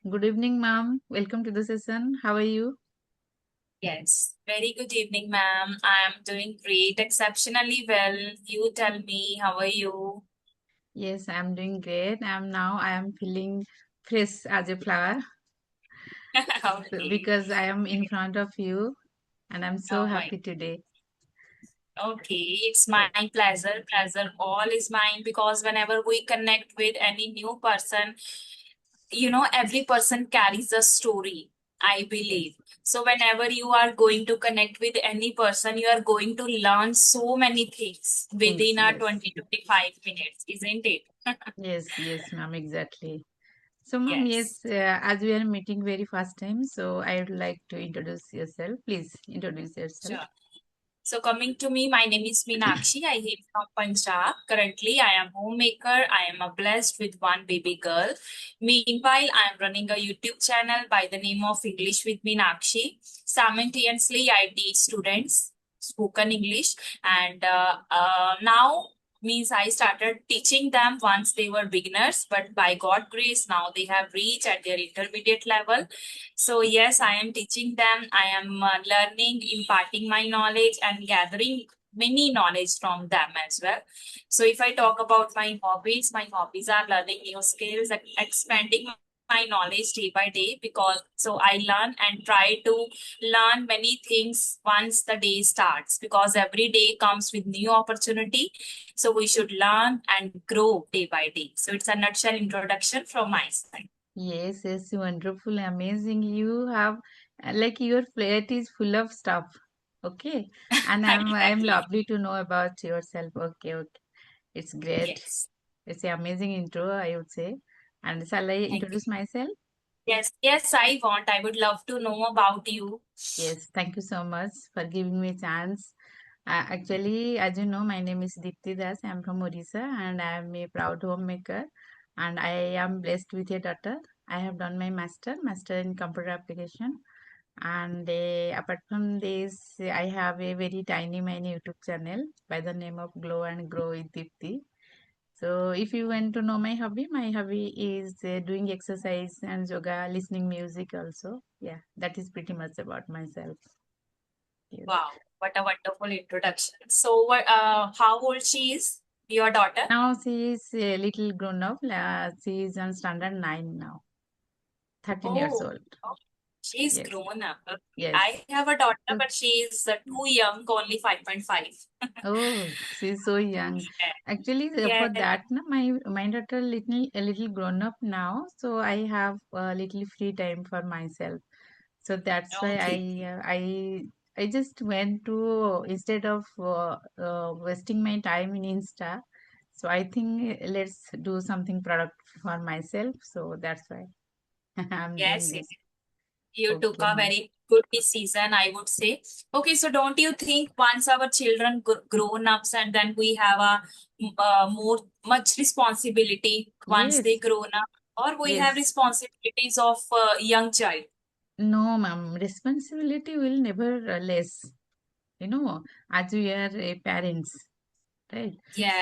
Good evening, ma'am. Welcome to the session. How are you? Yes, very good evening, ma'am. I am doing great, exceptionally well. You tell me, how are you? Yes, I'm doing great. I am feeling fresh as a flower Okay. because I am in front of you and I'm so Oh my. happy today. Okay, it's Yeah. my pleasure. Pleasure all is mine because whenever we connect with any new person, every person carries a story, I Yes. believe. So whenever you are going to connect with any person, you are going to learn so many things Thanks. within our Yes. 20 to 25 minutes, isn't it? Yes, ma'am, exactly. So, ma'am, Yes. yes, as we are meeting very first time, so I would like to introduce yourself. Please introduce yourself. Sure. So coming to me, my name is Meenakshi. I hail from Punjab. Currently, I am homemaker. I am a blessed with one baby girl. Meanwhile, I am running a YouTube channel by the name of English with Meenakshi. Simultaneously, I teach students spoken English, and now means I started teaching them once they were beginners, but by God grace, now they have reached at their intermediate level. So, yes, I am teaching them. I am learning, imparting my knowledge, and gathering many knowledge from them as well. So, if I talk about my hobbies are learning new skills and expanding my knowledge day by day because so I learn and try to learn many things once the day starts because every day comes with new opportunity. So, we should learn and grow day by day. So, it's a nutshell introduction from my side. Yes, wonderful, amazing. You have like your plate is full of stuff. Okay. And I'm Exactly. lovely to know about yourself. Okay. It's great. Yes. It's an amazing intro, I would say. And shall I Thank you. introduce myself? Yes, I want. I would love to know about you. Yes, thank you so much for giving me a chance. Actually, as you know, my name is Deepti Das. I'm from Odisha and I'm a proud homemaker. And I am blessed with a daughter. I have done my master in computer application. And apart from this, I have a very tiny mini YouTube channel by the name of Glow and Grow with Deepti. So if you want to know my hobby is doing exercise and yoga, listening music also. Yeah, that is pretty much about myself. Yes. Wow, what a wonderful introduction. So, how old she is? Your daughter? Now she is a little grown up. She is on standard 9 now, 13 years Oh, old. oh, she's Yes, grown up. Okay. yes. I have a daughter, So, but she is too young, only 5.5. oh, she's so young. Actually, for Yeah. that, na, my daughter a little grown up now, so I have a little free time for myself. So that's why Okay. I just went to instead of wasting my time in Insta. So I think let's do something product for myself. So that's why I'm doing Yes, this. you took Okay, a ma'am. very good decision, I would say. Okay, so don't you think once our children grown ups and then we have a more much responsibility once they Yes, grown up, or we have yes. responsibilities of young child? No, ma'am. Responsibility will never less. As we are parents. Right.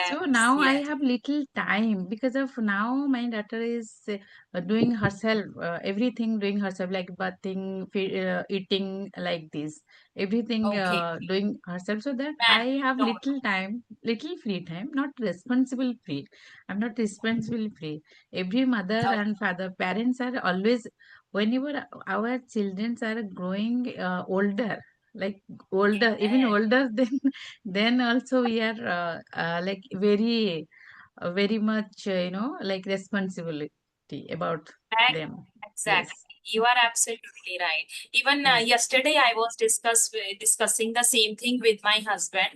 So Yes, now I yes. have little time because of now my daughter is doing herself everything doing herself like bathing, eating like this, everything Okay. doing herself so that Man, I have don't. little time, little free time, not responsible free. I'm not responsible free. Every mother Oh, and father parents are always whenever our children are growing older, like older, even yes. older than then also we are like very much like responsibility about Right. them. Yes, Exactly. You are absolutely right. Even yes, yesterday, I was discussing the same thing with my husband.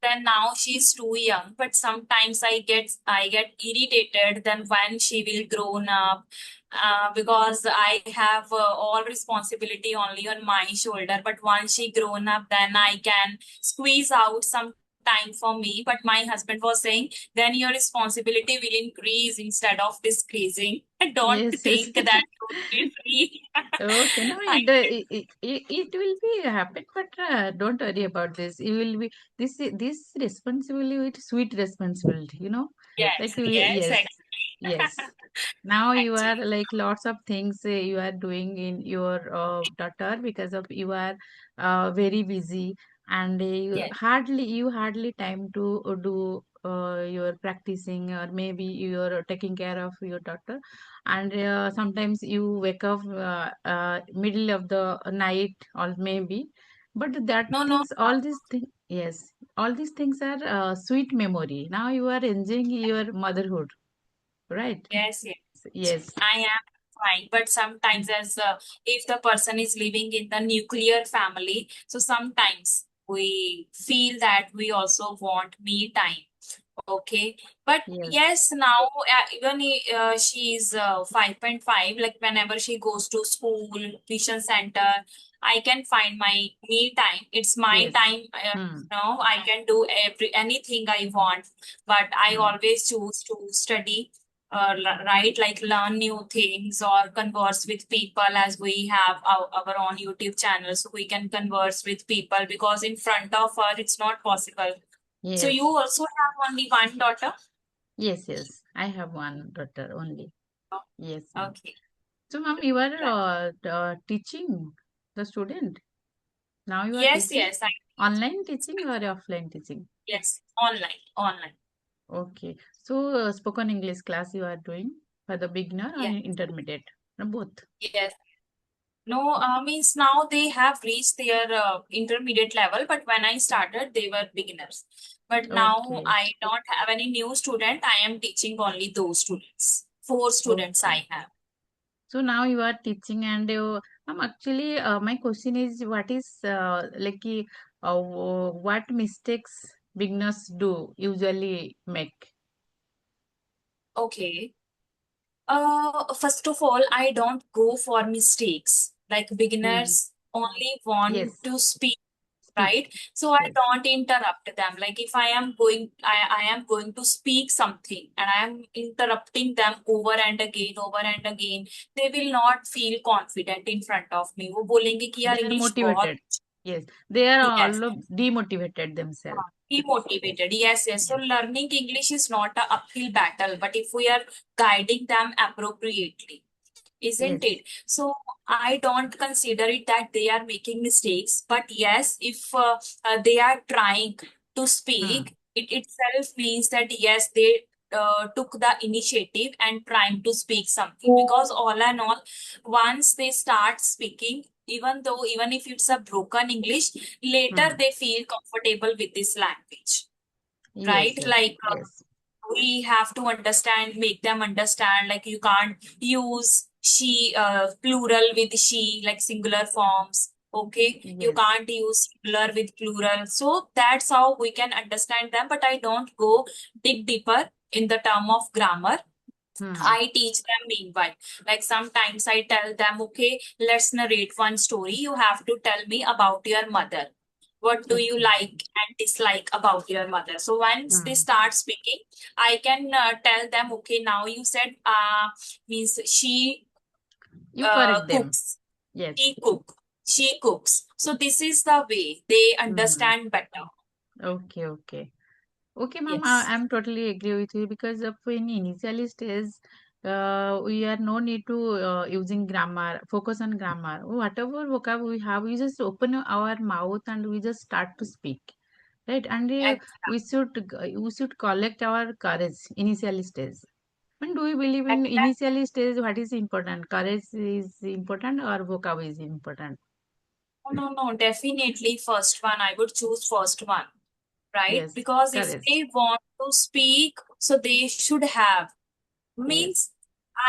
Then now she's too young, but sometimes I get irritated. Then when she will grown up, because I have all responsibility only on my shoulder. But once she grown up, then I can squeeze out some time for me. But my husband was saying then your responsibility will increase instead of decreasing. I don't yes. think that would be free. Okay, no, I it will be happen, but don't worry about this. You will be this responsibility with sweet responsibility, like yes, yes, yes, exactly. yes. Now you are actually. like lots of things you are doing in your daughter because of you are very busy, and Yes. you hardly time to do your practicing, or maybe you're taking care of your daughter, and sometimes you wake up middle of the night or maybe, but that No, no. things, all these things, yes, all these things are sweet memory. Now you are enjoying your motherhood, right? Yes, yes. Yes. I am fine, but sometimes as if the person is living in the nuclear family, so sometimes we feel that we also want me time. Okay, but Yes, yes, now even she is 5.5, like whenever she goes to school, tuition center, I can find my me time. It's my yes. time. Hmm. I can do anything I want, but I Hmm. always choose to study, right? Like learn new things or converse with people, as we have our own YouTube channel, so we can converse with people because in front of her it's not possible. So you Yes, also have only one daughter? yes, yes. I have one daughter only. Oh, Yes, ma'am. okay. So, ma'am, you are Right. teaching the student. Now you are Yes, teaching yes, I teach. online teaching or offline teaching. Yes, online, online. Okay. So, spoken English class you are doing for the beginner or Yeah, intermediate? Both. yes. No, means now they have reached their intermediate level, but when I started, they were beginners. But now Okay. I don't have any new student. I am teaching only those students. Four students Okay. I have. So now you are teaching, and actually, my question is, what is what mistakes beginners do usually make? Okay. First of all, I don't go for mistakes. Like Hmm. beginners only want Yes, to speak, speak. right? So I Yes, don't interrupt them. Like if I am going to speak something and I am interrupting them over and again, they will not feel confident in front of me. वो बोलेंगे कि they यार are English बहुत motivated. Yes, they are yes, all demotivated themselves. demotivated. Yes, yes. So Yes, learning English is not a uphill battle, but if we are guiding them appropriately, isn't yes. it? So I don't consider it that they are making mistakes, but yes, if they are trying to Hmm. speak, it itself means that yes, they took the initiative and trying to speak something. Because all and all, once they start speaking, even if it's a broken English, later Hmm. they feel comfortable with this language, Yes, right? yes, Like yes. we have to understand, make them understand, like you can't use she plural with she, like singular forms. Okay, you Yes. can't use singular with plural. So that's how we can understand them. But I don't go dig deeper in the term of grammar. Hmm. I teach them meanwhile. Like sometimes I tell them, okay, let's narrate one story. You have to tell me about your mother. What do you Okay. like and dislike about your mother? So once they Hmm. start speaking, I can tell them, okay, now you said means she You correct them. cooks. Yes. She cook. She cooks. So this is the way they Hmm. understand better. Okay, okay. Okay, ma'am, Yes. I'm totally agree with you because of in initial stage, we are no need to using grammar, focus on grammar. Whatever vocab we have, we just open our mouth and we just start to speak, right? And we should collect our courage initial stage. And do you believe in Exactly. initial stage? What is important? Courage is important or vocab is important? No, no, no, definitely first one. I would choose first one, right? Yes, Because if courage. they want to speak, so they should have. Yes, Means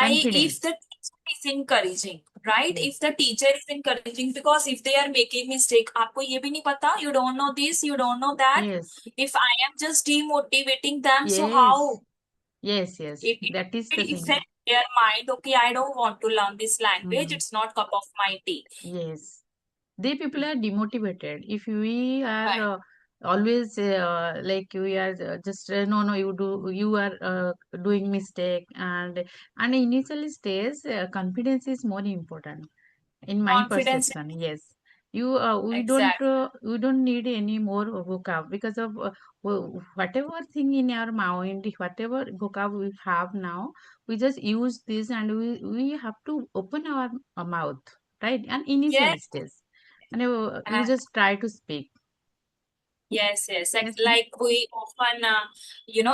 if confidence. the teacher is encouraging, right? Yes, If the teacher is encouraging, because if they are making mistake, आपको ये भी नहीं पता, you don't know this, you don't know that. yes, If I am just demotivating them, so yes. how? Yes, yes, It that is the will thing. affect their mind. Okay, I don't want to learn this language. Hmm. It's not cup of my tea. Yes, they people are demotivated. If we are Right. always like we are just no, no, you are doing mistake, and initial stage confidence is more important in my Confidence. perception. Yes, Exactly. We don't need any more vocab because of whatever thing in our mind, whatever vocab we have now, we just use this, and we have to open our mouth, right? And initial Yes. stage, and you just try to speak. Yes, yes. Yes, ma'am. Like we often,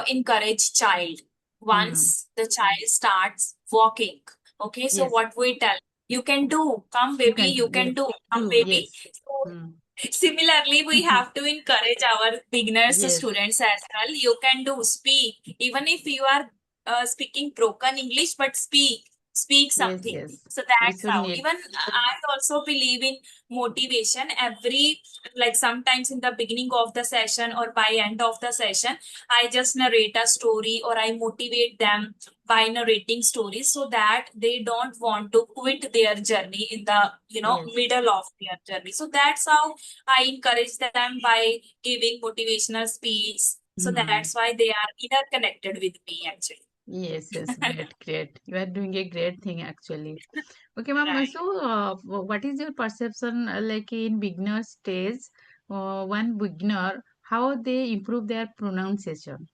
encourage child Hmm. once the child starts walking. Okay, so Yes, what we tell, you can do, come you baby, can do. you Yes, can do, come do. baby. Yes. So Hmm. similarly, we have to encourage our beginners Yes. students as well. You can do, speak, even if you are speaking broken English, but speak Yes. something. Yes. So We that's should how. need. Even I also believe in motivation. Like sometimes in the beginning of the session or by end of the session, I just narrate a story or I motivate them by narrating stories so that they don't want to quit their journey in the Yes. middle of their journey. So that's how I encourage them by giving motivational speech. So Hmm. that's why they are interconnected with me actually. Yes, yes, great, great. You are doing a great thing actually. Okay, ma'am. Right. So, what is your perception like in beginner stage? One beginner, how they improve their pronunciation?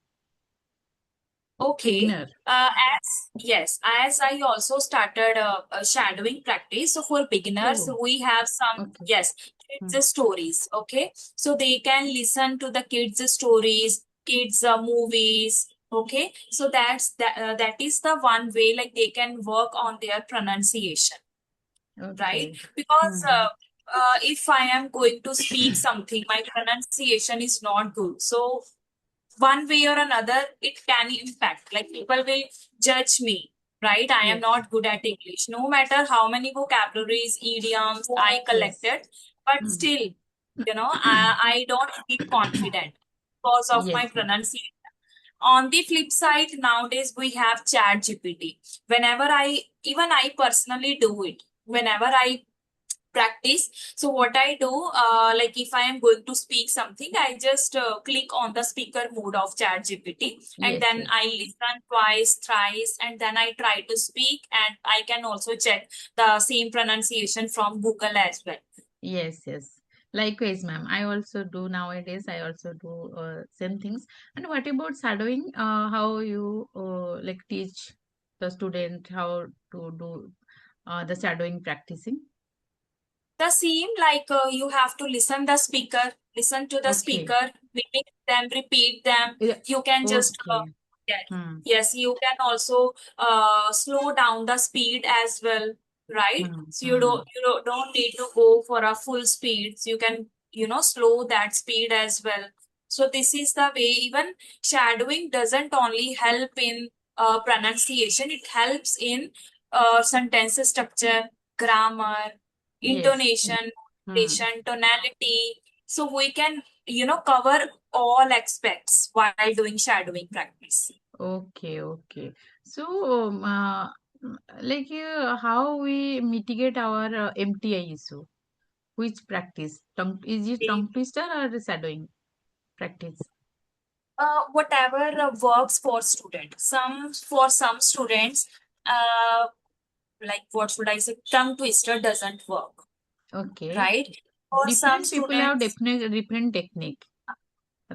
Okay. Beginner. As I also started a shadowing practice. So for beginners, Oh, we have some, okay. yes, Hmm. kids stories. Okay. So they can listen to the kids stories, kids movies. Okay. So that is the one way like they can work on their pronunciation, right? Okay. Because Hmm. if I am going to speak something, my pronunciation is not good. So one way or another it can impact, like people will judge me, right? I am Yes. not good at English no matter how many vocabularies, idioms I Yes. collected, but Hmm. still, I don't feel confident because of my Yes, ma'am. pronunciation. On the flip side, nowadays we have chat gpt. Whenever I, even I personally do it, whenever I practice. So what I do, like if I am going to speak something, I just click on the speaker mode of chat gpt, and Yes, then yes. I listen twice, thrice, and then I try to speak, and I can also check the same pronunciation from Google as well. Yes, yes. Likewise, ma'am. I also do nowadays. I also do same things. And what about shadowing? How you like teach the student how to do the shadowing practicing? The same, like you have to listen to the Okay. speaker, mimic them, repeat them. Yeah. You can just, Okay. yes, Hmm. yes, you can also slow down the speed as well, right? Hmm. So Hmm. don't need to go for a full speed. So you can, slow that speed as well. So this is the way. Even shadowing doesn't only help in pronunciation, it helps in sentence structure, grammar, Yes. intonation, Hmm. modulation, tonality. So we can, cover all aspects while doing shadowing practice. Okay. Okay. So, like, how we mitigate our MTI issue? Which practice? Is it tongue twister or shadowing practice? Whatever works for students. For some students, uh, like what should I say, tongue twister doesn't work, Okay. right? For some Different people have students, different technique,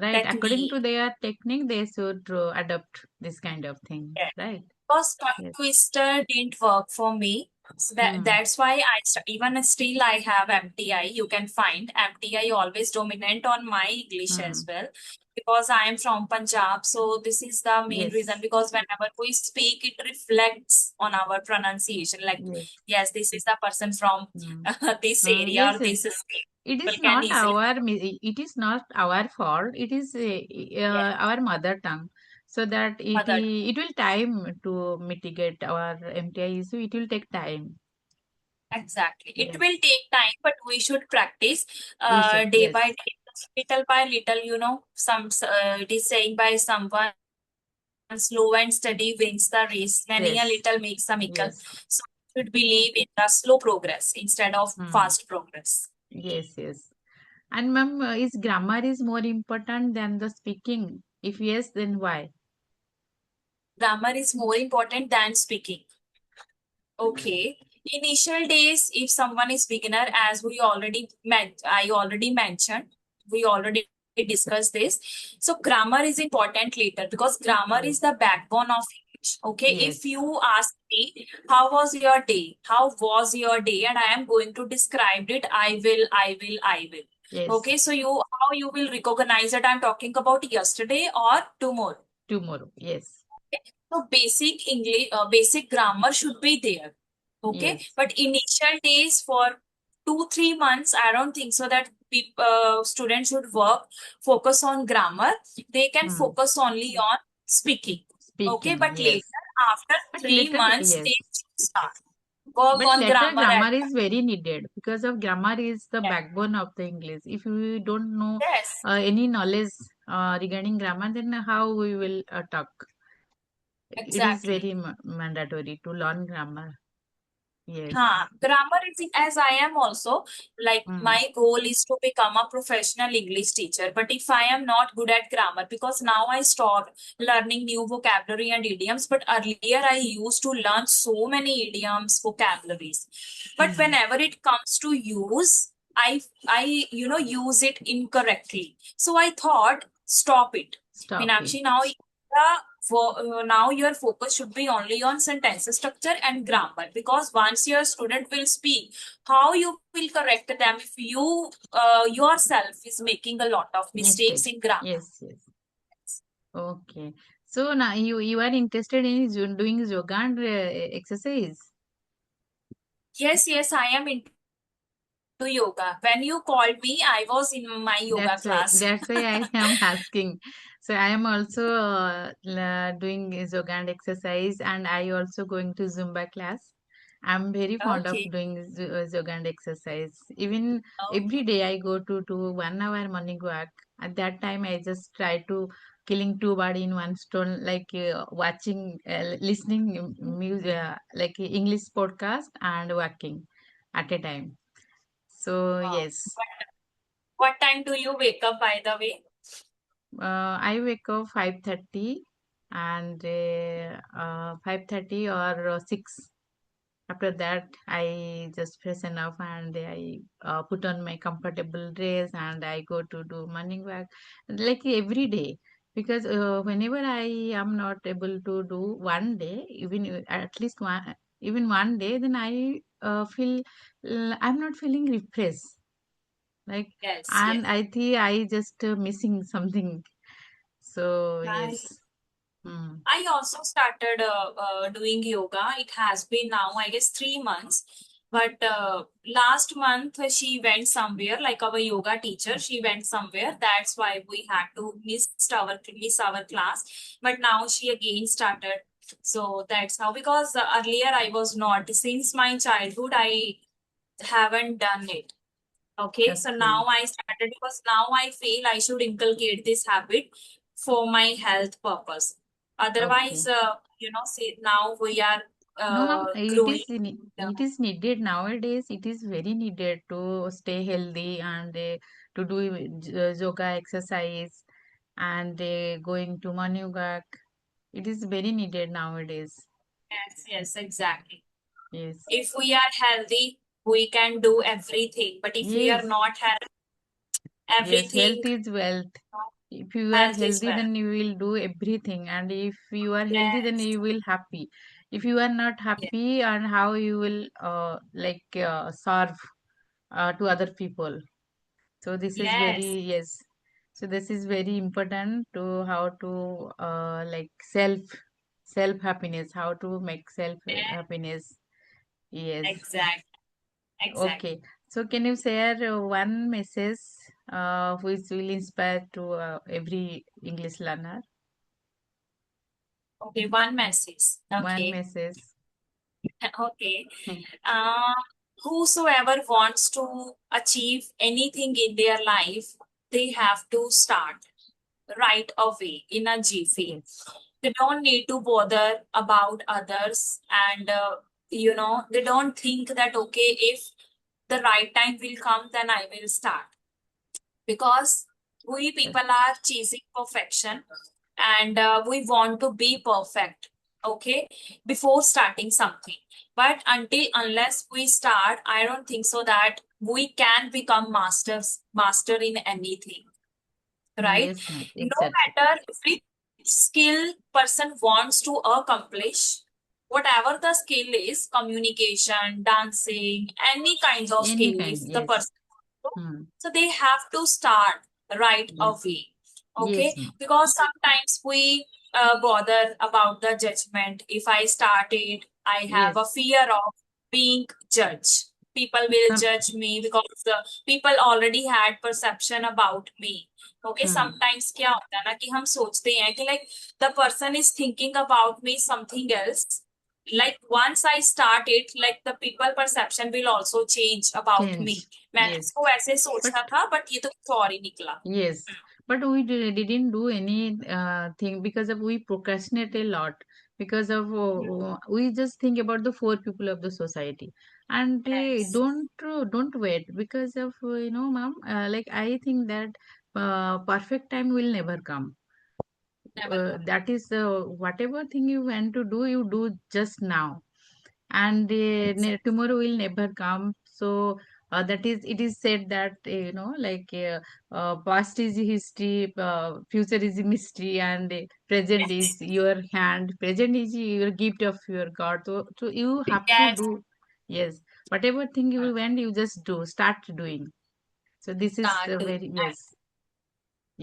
right? According to technique. their technique, they should adopt this kind of thing, Yeah. right? Because tongue Yes. twister didn't work for me. So Hmm. that's why even still I have MTI. You can find MTI always dominant on my English as Hmm. well, because I am from Punjab. So this is the main reason, Yes. because whenever we speak, it reflects on our pronunciation. Like, Yes. yes, this is the person from Hmm. this area Yes. or Yes. this state. It is People can not easily. it is not our fault. It is Yeah, our mother tongue. So that mother. it will time to mitigate our MTI issue. It will take time. Exactly. It will Yes. take time, but we should practice We should. day by Yes. day, little by little. It is saying by someone, slow and steady wins the race. Many a Yes. little makes a miracle. Yes. So we should believe in the slow progress instead of Hmm. fast progress. Yes. Yes. And ma'am, is grammar is more important than the speaking? If yes, then why? Grammar is more important than speaking. Okay. Initial days, if someone is beginner, as I already mentioned, we already discussed this. So grammar is important later because grammar Yes. is the backbone of English. Okay, if Yes. you ask me, how was your day? How was your day? And I am going to describe it. I will. Yes. Okay, so how you will recognize that I'm talking about yesterday or tomorrow. Tomorrow. Yes. So basic English, basic grammar should be there. Okay, Yes. but initial days for 2-3 months, I don't think so that students should focus on grammar. They can Hmm. focus only on speaking. Okay, Speaking. but Yes. later, after But three later, months, they yes. should start work But on later grammar at grammar is very needed because of grammar is the yeah. backbone of the English. If we don't know Yes, any knowledge regarding grammar, then how we will talk? It is exactly. very mandatory to learn grammar. Yes. Grammar is as I am also like Mm. my goal is to become a professional English teacher. But if I am not good at grammar, because now I stopped learning new vocabulary and idioms, but earlier I used to learn so many idioms, vocabularies. But Mm. whenever it comes to use, I use it incorrectly. So I thought, stop it. Stop it. Meenakshi, now your focus should be only on sentence structure and grammar because once your student will speak, how you will correct them if you yourself is making a lot of mistakes Mistakes. in grammar. Yes. Yes. Okay. So now you are interested in doing yoga and exercise. Yes, I am into yoga. When you called me, I was in my yoga That's why. class. That's why I am asking. So I am also doing yoga and exercise, and I also going to Zumba class. I'm very fond of Okay. doing yoga and exercise. Even every Okay. day I go to do 1 hour morning walk. At that time, I just try to killing two bird in one stone, like watching, listening music, like English podcast and walking at a time. So Wow. yes. What time do you wake up, by the way? I wake up 5:30 and 5:30 or 6. After that, I just freshen up and I put on my comfortable dress and I go to do morning walk like every day. Because whenever I am not able to do one day, even at least one, even one day, then I feel I'm not feeling refreshed. Like, Yes, and yes. I think I just missing something. So I yes. Mm. I also started doing yoga. It has been now, I guess, 3 months. But last month she went somewhere, like our yoga teacher, she went somewhere. That's why we had to miss our class. But now she again started. So that's how. Because earlier I was not. Since my childhood, I haven't done it. Okay, so Okay. now I started because now I feel I should inculcate this habit for my health purpose. Okay. Otherwise, see, now we are No, ma'am, growing. it is needed nowadays. It is very needed to stay healthy and to do yoga exercise and going to morning walk. It is very needed nowadays. Yes, exactly. Yes. If we are healthy, we can do everything. But if we are Yes. not healthy, Yes. everything, Health is wealth. If you are health is healthy, well. then you will do everything. And if you are healthy, then Yes, you will happy. If you are not yes, happy, and how you will serve to other people. So this is yes, very, yes. So this is very important to how to like self happiness, how to make self yes, happiness. Yes. exact, exact. Okay. So can you share one message which will inspire to every English learner? Okay, one message. One Okay, message. okay. Uh, whosoever wants to achieve anything in their life, they have to start right away in a jiffy. Yes. They don't need to bother about others, and they don't think that okay, if the right time will come, then I will start because we Yes. people are chasing perfection and we want to be perfect. okay, before starting something. But unless we start, I don't think so that we can become master in anything, right? Yes, ma'am. No Exactly. matter every skill person wants to accomplish, whatever the skill is, communication, dancing, any kind of Any skill, kind. if the Yes. person wants to, Hmm. so they have to start right Yes. away. Yes, Okay, ma'am. because sometimes we bother about the judgment. If I started, I have a Yes. fear of being judged. People will Some. judge me because people already had perception about me. Okay Hmm. Sometimes क्या होता है ना कि हम सोचते हैं कि like the person is thinking about me something else like once I start it like the people perception will also change about me Change. मैंने Yes. इसको ऐसे But सोचा था बट ये तो कुछ और ही निकला yes, but we didn't do any thing because of we procrastinate a lot because of we just think about the four people of the society and yes don't wait because of ma'am, like I think that perfect time will never come. Never That is whatever thing you want to do, you do just now, and exact tomorrow will never come. So that is, it is said that like past is history, future is mystery, and present is your hand, present is your gift of your God. So you have to yes do. Yes, whatever thing you want, you just do, start doing. So this is start very, doing yes.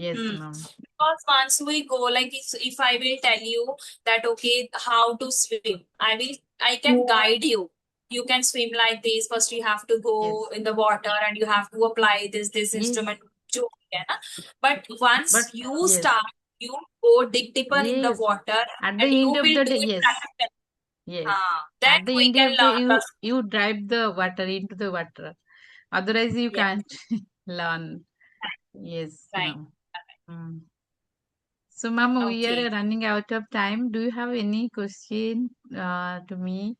Yes, Hmm. ma'am. Because once we go, like if I will tell you that okay, how to swim, I can guide you. You can swim like this. First, you have to go Yes, in the water and you have to apply this yes, instrument. जो भी है ना. But once but you yes, start, you go dig deeper in the yes, water at the and you end of will the do day, it yes. practically. Yes. Then At the we end can of the, learn the you drive the water into the water. Otherwise, you yeah, can't learn. Yes, right. ma'am. Mm. So, ma'am, we are Okay. running out of time. Do you have any question to me?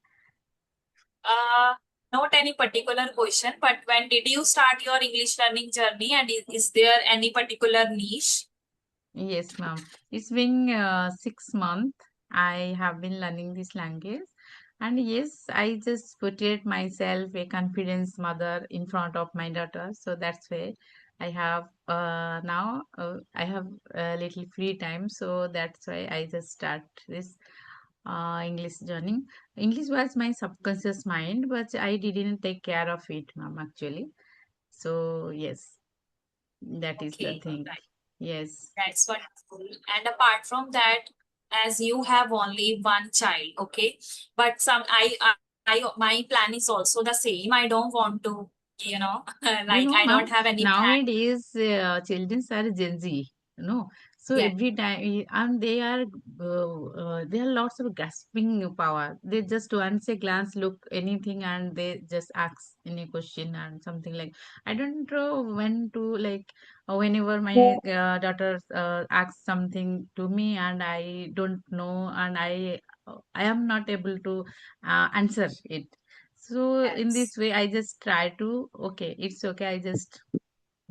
Uh, Not any particular question, but when did you start your English learning journey and is there any particular niche? Yes, ma'am. It's been 6 months. I have been learning this language. And yes, I just portrayed myself a confidence mother in front of my daughter. So that's why I have now I have a little free time. So that's why I just start this English journey. English was my subconscious mind, but I didn't take care of it, ma'am, actually. So yes, that is the Okay, thing. right. Yes. That's wonderful. And apart from that, as you have only one child, okay, but my plan is also the same. I don't want to, like I Ma'am, don't have any plan. nowadays children are Gen Z, so Yes, every time, and they are lots of grasping power. They just once a glance look anything and they just ask any question and something like. I don't know when to like whenever my daughter asks something to me and I don't know and I am not able to answer it. So in yes, this way, I just try to, okay, it's okay. I just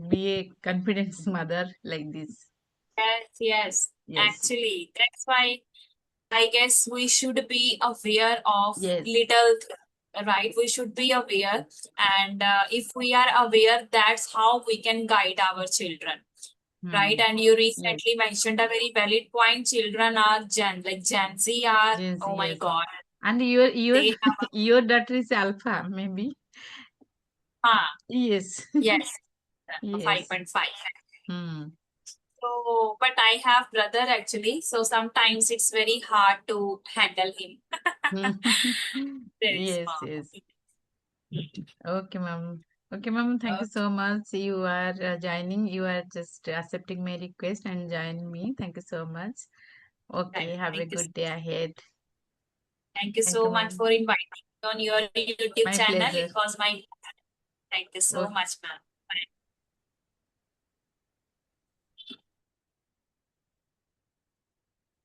be a confidence mother like this. yes, yes. Yes, Actually, that's why I guess we should be aware of yes, little, right? We should be aware. And if we are aware, that's how we can guide our children, right? hmm, And you yes, recently mentioned a very valid point. Children are like Gen Z are, yes, oh my yes. God, And your they have your daughter is alpha, maybe. Yes, yes, a yes. 5.5. Hmm. So, but I have brother actually. So sometimes it's very hard to handle him. Very Yes, small. yes. Okay, ma'am. Okay, ma'am. Thank you so much. You are joining. You are just accepting my request and join me. Thank you so much. Right. Okay, have a Thank you. good day ahead. Thank you Thank you, so much ma'am. for inviting me on your YouTube My channel. pleasure. It was my thank you so Okay. much, ma'am.